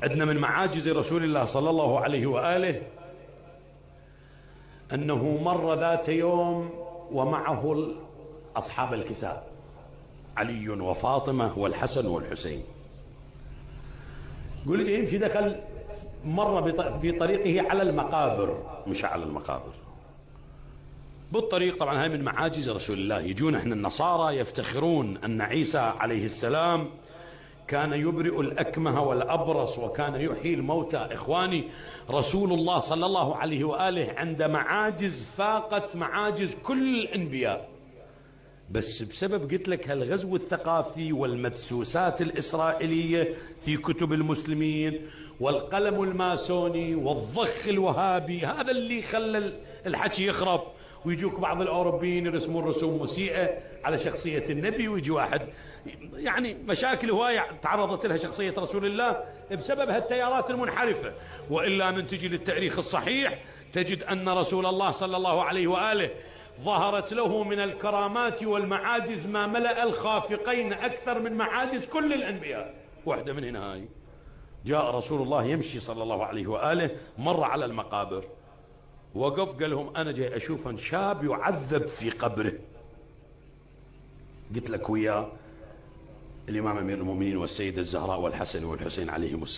عندنا من معاجز رسول الله صلى الله عليه وآله أنه مر ذات يوم ومعه أصحاب الكساء علي وفاطمة والحسن والحسين. يقول لي يمشي دخل مر في طريقه على المقابر، مش على المقابر بالطريق. طبعا هاي من معاجز رسول الله. يجون احنا النصارى يفتخرون أن عيسى عليه السلام كان يبرئ الأكمه والأبرص وكان يحيي الموتى. إخواني، رسول الله صلى الله عليه وآله عند معاجز فاقت معاجز كل الأنبياء، بس بسبب قلت لك هالغزو الثقافي والمدسوسات الإسرائيلية في كتب المسلمين والقلم الماسوني والضخ الوهابي، هذا اللي خلى الحكي يخرب. ويجوك بعض الأوروبيين يرسمون رسوم مسيئة على شخصية النبي، ويجي واحد يعني مشاكل هواية تعرضت لها شخصية رسول الله بسبب هالتيارات المنحرفة. وإلا من تجي للتاريخ الصحيح تجد أن رسول الله صلى الله عليه وآله ظهرت له من الكرامات والمعاجز ما ملأ الخافقين أكثر من معاجز كل الأنبياء. واحدة من هنا هاي، جاء رسول الله يمشي صلى الله عليه وآله، مر على المقابر، وقف قال لهم أنا جاي أشوف شاب يعذب في قبره. قلت لك وياه الإمام أمير المؤمنين والسيدة الزهراء والحسن والحسين عليهم السلام.